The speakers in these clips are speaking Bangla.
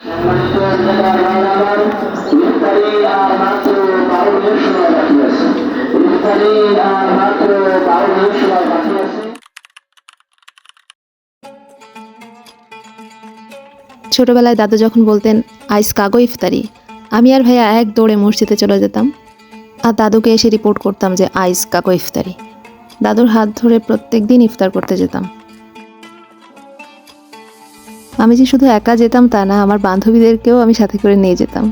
ছোটবেলায় দাদু যখন বলতেন আইস কাগো ইফতারি, আমি আর ভাইয়া এক দৌড়ে মসজিদে চলে যেতাম আর দাদুকে এসে রিপোর্ট করতাম যে আইস কাগো ইফতারি। দাদুর হাত ধরে প্রত্যেক দিন ইফতার করতে যেতাম। আমি যে শুধু একা যেতাম তা না, আমার বান্ধবীদেরকেও আমি সাথে করে নিয়ে যেতাম।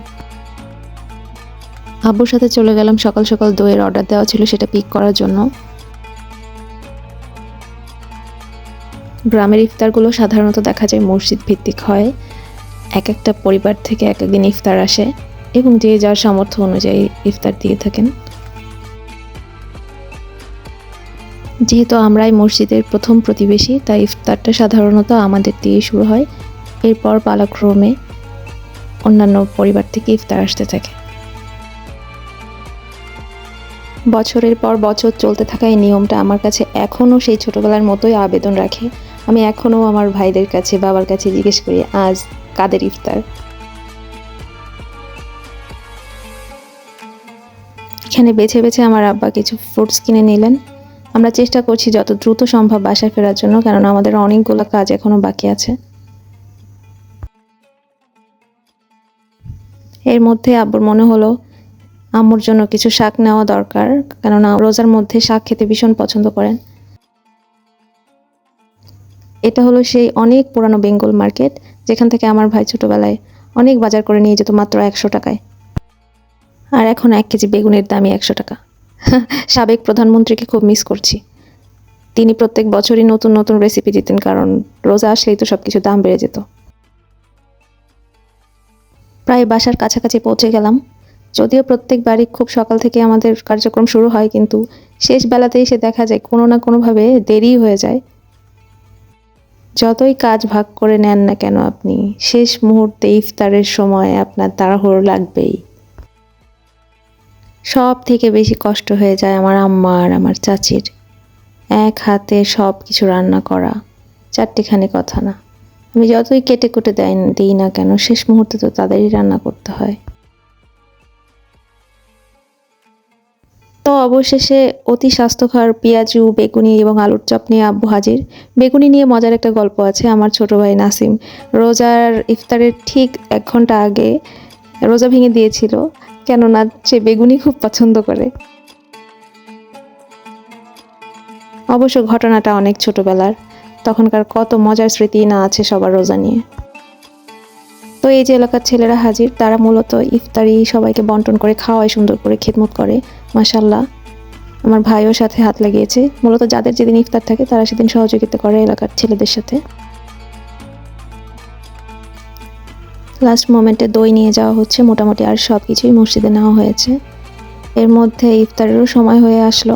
আব্বুর সাথে চলে গেলাম সকাল সকাল, দইয়ের অর্ডার দেওয়া ছিল সেটা পিক করার জন্য। গ্রামের ইফতারগুলো সাধারণত দেখা যায় মসজিদ ভিত্তিক হয়। এক একটা পরিবার থেকে এক একদিন ইফতার আসে এবং যে যার সামর্থ্য অনুযায়ী ইফতার দিয়ে থাকেন। যেহেতু আমরাই মসজিদের প্রথম প্রতিবেশী, তাই ইফতারটা সাধারণত আমাদের দিয়ে শুরু হয়। এরপর পালাক্রমে অন্যান্য পরিবার থেকে ইফতার আসতে থাকে। বছরের পর বছর চলতে থাকা এই নিয়মটা আমার কাছে এখনও সেই ছোটবেলার মতোই আবেদন রাখে। আমি এখনও আমার ভাইদের কাছে, বাবার কাছে জিজ্ঞেস করি আজ কাদের ইফতার। এখানে বেছে বেছে আমার আব্বা কিছু ফ্রুটস কিনে নিলেন। আমরা চেষ্টা করছি যত দ্রুত সম্ভব বাসায় ফেরার জন্য, কারণ আমাদের অনেকগুলো কাজ এখনো বাকি আছে। এর মধ্যে আব্বুর মনে হলো আম্মুর জন্য কিছু শাক নেওয়া দরকার, কেননা রোজার মধ্যে শাক খেতে ভীষণ পছন্দ করেন। এটা হলো সেই অনেক পুরানো বেঙ্গল মার্কেট, যেখান থেকে আমার ভাই ছোটবেলায় অনেক বাজার করে নিয়ে যেত মাত্র 100 টাকায়। আর এখন 1 কেজি বেগুনের দামই 100 টাকা। সাবেক প্রধানমন্ত্রীকে খুব মিস করছি। তিনি প্রত্যেক বছরই নতুন নতুন রেসিপি দিতেন, কারণ রোজা আসলেই তো সবকিছু দাম বেড়ে যেত। প্রায় বাসার কাছাকাছি পৌঁছে গেলাম। যদিও প্রত্যেকবারই খুব সকাল থেকে আমাদের কার্যক্রম শুরু হয়, কিন্তু শেষ বেলাতে এসে দেখা যায় কোনো না কোনোভাবে দেরি হয়ে যায়। যতই কাজ ভাগ করে নেন না কেন আপনি, শেষ মুহূর্তে ইফতারের সময় আপনার তাড়াহুড়ো লাগবেই। সব থেকে বেশি কষ্ট হয়ে যায় আমার আম্মা আর আমার চাচির। এক হাতে সব কিছু রান্না করা চারটিখানি কথা না। আমি যতই কেটে কুটে দিই না কেন, শেষ মুহূর্তে তো তাদেরই রান্না করতে হয়। তো অবশেষে অতি স্বাস্থ্যকর পেঁয়াজু, বেগুনি এবং আলুর চপ নিয়ে আব্বু হাজির। বেগুনি নিয়ে মজার একটা গল্প আছে। আমার ছোট ভাই নাসিম রোজার ইফতারের ঠিক 1 ঘন্টা আগে রোজা ভেঙে দিয়েছিল, কেননা সে বেগুনি খুব পছন্দ করে। অবশ্য ঘটনাটা অনেক ছোটবেলার, তখনকার কত মজার স্মৃতি না আছে সবার রোজা নিয়ে। তো এই যে এলাকার ছেলেরা হাজির, তারা মূলত ইফতারি সবাইকে বন্টন করে খাওয়ায়, সুন্দর করে খেদমত করে। মাশাআল্লাহ, আমার ভাইও সাথে হাত লাগিয়েছে। মূলত যাদের যেদিন ইফতার থাকে তারা সেদিন সহযোগিতা করে এলাকার ছেলেদের সাথে। লাস্ট মোমেন্টে দই নিয়ে যাওয়া হচ্ছে, মোটামুটি আর সব কিছুই মসজিদে নেওয়া হয়েছে। এর মধ্যে ইফতারেরও সময় হয়ে আসলো।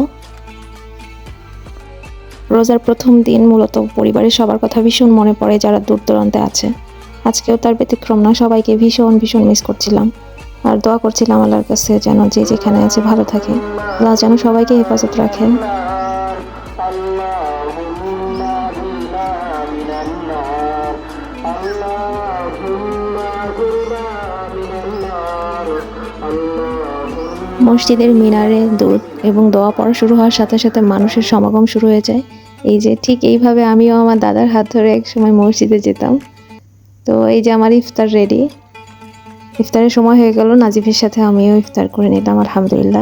রোজার প্রথম দিন মূলত পরিবারের সবার কথা ভীষণ মনে পড়ে, যারা দূর দূরান্তে আছে। আজকেও তার ব্যতিক্রম না, সবাইকে ভীষণ ভীষণ মিস করছিলাম। আর দোয়া করছিলাম আল্লাহর কাছে যেন যে যেখানে আছে ভালো থাকে, আল্লাহ যেন সবাইকে হেফাজত রাখেন। মসজিদের মিনারে দুরূদ এবং দোয়া পড়া শুরু হওয়ার সাথে সাথে মানুষের সমাগম শুরু হয়ে যায়। এই যে ঠিক এইভাবে আমিও আমার দাদার হাত ধরে এক সময় মসজিদে যেতাম। তো এই যে আমার ইফতার রেডি। ইফতারের সময় হয়ে গেল, নাজিফের সাথে আমিও ইফতার করে নিলাম আলহামদুলিল্লাহ।